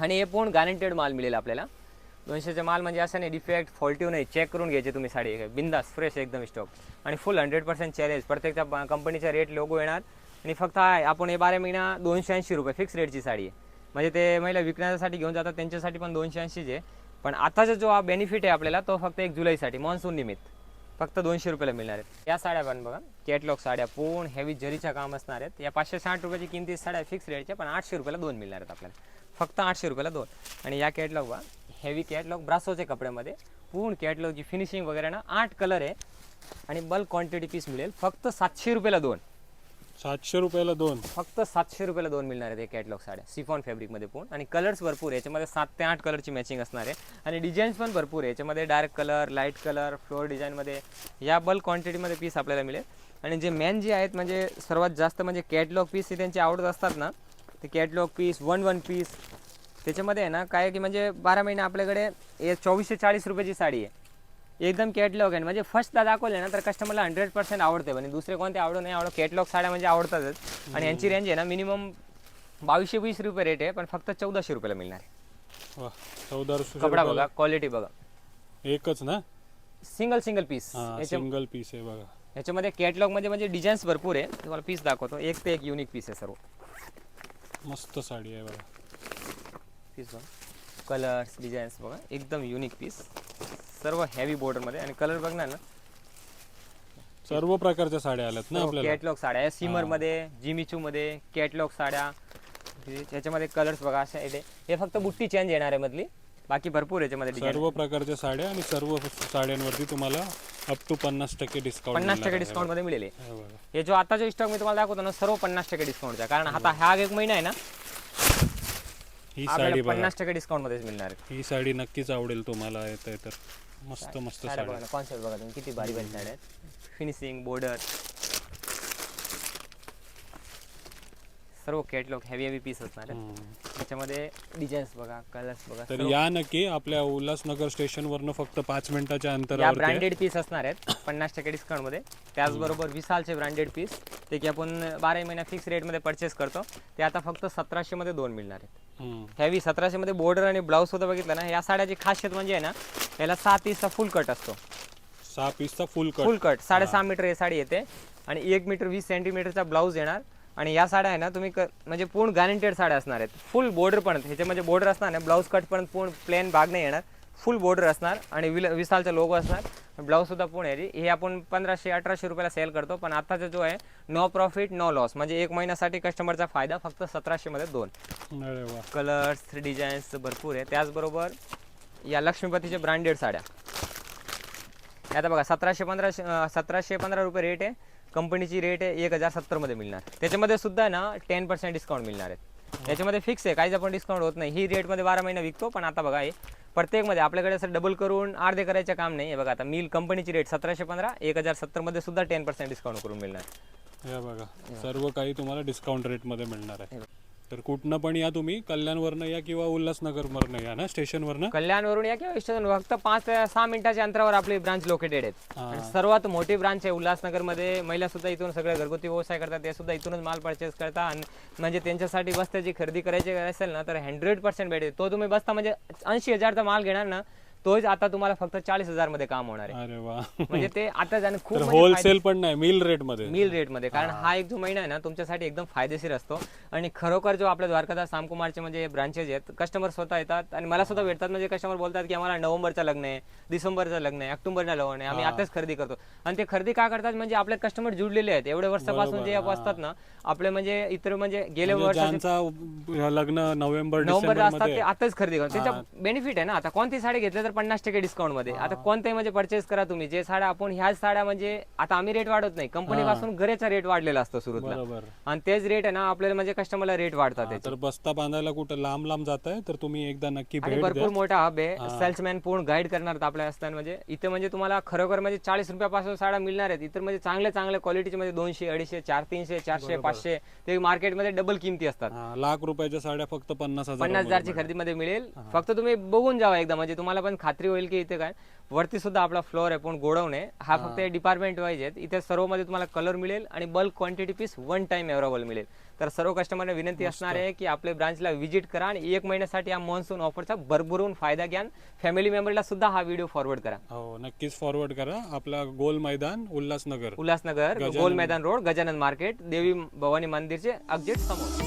आणि हे पण गॅरंटेड माल मिळेल आपल्याला. 200चे माल म्हणजे असं नाही डिफेक्ट, फॉल्टिव्ह नाही. चेक करून घ्यायचे तुम्ही साडी, बिंदास फ्रेश एकदम स्टॉक. आणि फुल 100% चॅलेंज. प्रत्येक कंपनीचा रेट लोगो येणार. आणि फक्त आपण हे 12 महिना 280 रुपये फिक्स रेटची साडी आहे. म्हणजे ते महिला विकण्यासाठी घेऊन जातात त्यांच्यासाठी पण 280च आहे. पण आताचा जो हा बेनिफिट आहे आपल्याला, तो फक्त 1 जुलैसाठी मॉन्सून निमित्त फक्त 200 रुपयाला मिळणार आहेत. या साड्या पण बघा, कॅटलॉग साड्या, पूर्ण हेवी जरीच्या काम असणार आहेत. या 560 रुपयाची किमती साड्या फिक्स रेटच्या, पण 800 रुपयाला 2 मिळणार आहेत आपल्याला. फक्त 800 रुपयाला 2. आणि या कॅटलॉग बघा, हेवी कॅटलॉग ब्रासोच्या कपड्यामध्ये. पूर्ण कॅटलॉगची फिनिशिंग वगैरे ना 8 कलर आहे. आणि बल्क क्वांटिटी पीस मिळेल. फक्त 700 रुपयाला 2. 700 रुपयाला 2. फक्त 700 रुपयाला 2 मिळणार आहेत हे कॅटलॉग साड्या सिफॉन फॅब्रिकमध्ये पण. आणि कलर्स भरपूर आहे याच्यामध्ये, 7 ते 8 कलरची मॅचिंग असणार आहे. आणि डिझाईन्स पण भरपूर आहे याच्यामध्ये, dark colour, light colour, floor डिझाईनमध्ये या बल्क क्वांटिटीमध्ये पीस आपल्याला मिळेल. आणि जे मेन जे आहेत म्हणजे सर्वात जास्त म्हणजे कॅटलॉग पीस हे त्यांचे आवडत असतात ना, ते कॅटलॉग पीस, वन पीस त्याच्यामध्ये आहे ना काय की म्हणजे 12 महिने आपल्याकडे 2440 रुपयाची साडी आहे एकदम कॅटलॉग आहे. म्हणजे फर्स्टला दाखवले ना तर कस्टमरला 100% आवडते. म्हणजे दुसरे कोणते आवडू नाही आवडो, कॅटलॉग साड्या म्हणजे आवडतातच. आणि यांची रेंज आहे ना मिनिमम 2220 रुपये रेट आहे, पण फक्त 1400 रुपयाला मिळणार आहे. वा, 1400. कपडा बघा, क्वालिटी बघा, एकच ना, सिंगल पीस. सिंगल पीस आहे बघा. याच्यामध्ये कॅटलॉग म्हणजे डिझाईन्स भरपूर आहे. तुम्हाला पीस दाखवतो, एक ते एक युनिक पीस आहे सर्व. मस्त साडी आहे बघा. पीस बघा, कलर्स, डिझाईन्स बघा, एकदम युनिक पीस, सर्व हेवी बॉर्डरमध्ये. आणि कलर बघणार ना, सर्व प्रकारच्या साड्या आल्यात ना आपल्याला. कॅटलॉग साड्या आहे, सिमरमध्ये, जिमिचूमध्ये कॅटलॉग साड्या. याच्यामध्ये कलर्स बघा अशा येते. हे फक्त बुट्टी चेंज येणार आहे मधली, बाकी भरपूर याच्यामध्ये डिझाईन. सर्व प्रकारच्या साड्या आणि सर्व साड्यांवरती तुम्हाला अप टू 50% डिस्काउंट. 50% डिस्काउंटमध्ये मिळेल. हे बघा. हे जो आता जो स्टॉक मी तुम्हाला दाखवतो ना, सर्व 50% डिस्काउंटचा. कारण आता हा एक महिना आहे ना, ही आपल्याला साडी बघा, 50% डिस्काउंटमध्येच मिळणार आहे. ही साडी नक्कीच आवडेल तुम्हाला. येते तर मस्त मस्त साड्या साड्या. बघा ना, कॉन्सेप्ट बघा तुम्ही, किती भारी भारी साड्या आहेत. फिनिशिंग, बॉर्डर, सर्व कॅटलॉग हेवी पीस असणार आहे. त्याच्यामध्ये डिझाईन्स बघा, कलर्स बघा. तर या नक्की आपल्या उल्हासनगर स्टेशनवरनं फक्त 5 मिनिटाच्या या अंतरावर. ब्रँडेड पीस असणार आहेत 50% डिस्काउंटमध्ये. त्याचबरोबर विशालचे ब्रँडेड पीस, ते की आपण 12 महिना फिक्स रेटमध्ये परचेस करतो, ते आता फक्त 1700 मध्ये 2 मिळणार आहेत. हेवी 1700 मध्ये बॉर्डर आणि ब्लाऊज सुद्धा बघितलं ना, या साड्याची खासियत म्हणजे आहे ना, याला 6 पीसचा फुल कट असतो. 6 पीसचा फुल कट. 6.5 मीटर ही साडी येते. आणि 1 मीटर 20 सेंटीमीटरचा ब्लाऊज येणार. आणि या साड्या आहे ना तुम्ही म्हणजे पूर्ण गॅरंटेड साड्या असणार आहेत. फुल बॉर्डर पण ह्याच्यामध्ये बॉर्डर असणार ना, ब्लाऊज कट पण पूर्ण प्लेन भाग नाही येणार, फुल बॉर्डर असणार. आणि विशालचा लोगो असणार. ब्लाऊज सुद्धा पूर्ण आहे. हे आपण 1500-1800 रुपयाला सेल करतो, पण आताचा जो आहे नो प्रॉफिट नो लॉस, म्हणजे 1 महिन्यासाठी कस्टमरचा फायदा, फक्त 1700 मध्ये 2. अरे वा. कलर्स, डिझाईन्स भरपूर आहे. त्याचबरोबर या लक्ष्मीपतीच्या ब्रँडेड साड्या आता बघा, 1715 रुपये रेट आहे. कंपनीची रेट आहे 1070 मध्ये मिळणार. त्याच्यामध्ये सुद्धा ना 10% डिस्काउंट मिळणार आहे. याच्यामध्ये फिक्स आहे, काहीच आपण डिस्काउंट होत नाही. ही रेटमध्ये 12 महिना विकतो, पण आता बघा हे प्रत्येकमध्ये आपल्याकडे असं डबल करून अर्धे करायचं काम नाही आहे. बघा आता मिल कंपनीची रेट 1715, 1070 मध्ये सुद्धा 10% डिस्काउंट करून मिळणार. हे बघा, सर्व काही तुम्हाला डिस्काउंट रेटमध्ये मिळणार आहे. तर कुठनं पण या तुम्ही, कल्याणवरनं या किंवा उल्हासनगरवरनं या ना, स्टेशनवरनं. कल्याणवरून या किंवा स्टेशन, फक्त 5 ते 6 मिनिटाच्या अंतरावर आपली ब्रांच लोकेटेड आहेत. आणि सर्वात मोठी ब्रांच आहे उल्हासनगरमध्ये. महिला सुद्धा इथून सगळे घरगुती व्यवसाय करतात, ते सुद्धा इथूनच माल परचेस करतात. आणि म्हणजे त्यांच्यासाठी बस्त्याची खरेदी करायची असेल ना, तर 100% भेटेल. तो तुम्ही बस्ता म्हणजे 80,000चा माल घेणार ना, तोच आता तुम्हाला फक्त 40,000 मध्ये काम होणार आहे. अरे वा. म्हणजे ते आता जाणं खूप होलसेल पण नाही, मिल रेटमध्ये. मिल रेटमध्ये. कारण हा एक जो महिना आहे ना तुमच्यासाठी एकदम फायदेशीर असतो. आणि खरोखर जो आपल्या द्वारकादास सामकुमारचे म्हणजे ब्रांचेस आहेत, कस्टमर स्वतः येतात आणि मला सुद्धा भेटतात. म्हणजे कस्टमर बोलतात की आम्हाला नोव्हेंबरचं लग्न आहे, डिसेंबरचं लग्न आहे, ऑक्टोबरला लग्न आहे, आम्ही आताच खरेदी करतो. आणि ते खरेदी का करतात, म्हणजे आपले कस्टमर जुडलेले आहेत एवढ्या वर्षापासून जे असतात ना आपले, म्हणजे इतर म्हणजे गेल्या वर्षांचा लग्न नोव्हेंबरला असतात, ते आताच खरेदी करतात. त्याचा बेनिफिट आहे ना. आता कोणती साडी घेतली तर 50% डिस्काउंट मध्ये. आता कोणत्याही म्हणजे परचेस करा तुम्ही, जे साड्या आपण ह्याच साड्या म्हणजे आता आम्ही रेट वाढवत नाही, कंपनी पासून गरेचा रेट वाढलेला असतो सुरुवातीला. आणि तेच रेट आहे ना आपल्याला म्हणजे कस्टमरला रेट वाढतात. तर बस्ता बांधायला कुठं लांब जात आहे तर तुम्ही एकदा नक्की भेट द्या. भरपूर मोठा हब आहे. सेल्समॅन पूर्ण गाईड करणार आपल्या असताना. म्हणजे इथे म्हणजे तुम्हाला खरोखर म्हणजे 40 रुपयापासून साड्या मिळणार आहेत. इतर म्हणजे चांगल्या क्वालिटीचे म्हणजे 200, 250, 400, 300, 400, 500 ते मार्केटमध्ये डबल किमती असतात. लाख रुपयाच्या साड्या फक्त 50,000ची खरेदीमध्ये मिळेल. फक्त तुम्ही बघून जावा एकदा, म्हणजे तुम्हाला पण खात्री होईल की इथे काय. वरती सुद्धा आपला फ्लोअर आहे, पण गोडाऊन आहे. हा फक्त डिपार्टमेंट वाईज आहेत. इथे सर्व मध्ये तुम्हाला कलर मिळेल आणि bulk quantity piece 1 time available मिळेल. तर सर्व कस्टमरला विनंती असणार आहे की आपल्या ब्रांचला व्हिजिट करा आणि 1 महिन्यासाठी या मॉन्सून ऑफरचा भरभरून फायदा घ्या. फॅमिली मेंबरला सुद्धा हा व्हिडिओ फॉरवर्ड करा. हो, नक्कीच फॉरवर्ड करा. आपला गोल मैदान उल्हासनगर, गोल मैदान रोड, गजानन मार्केट, देवी भवानी मंदिरचे एक्झॅक्ट समोर.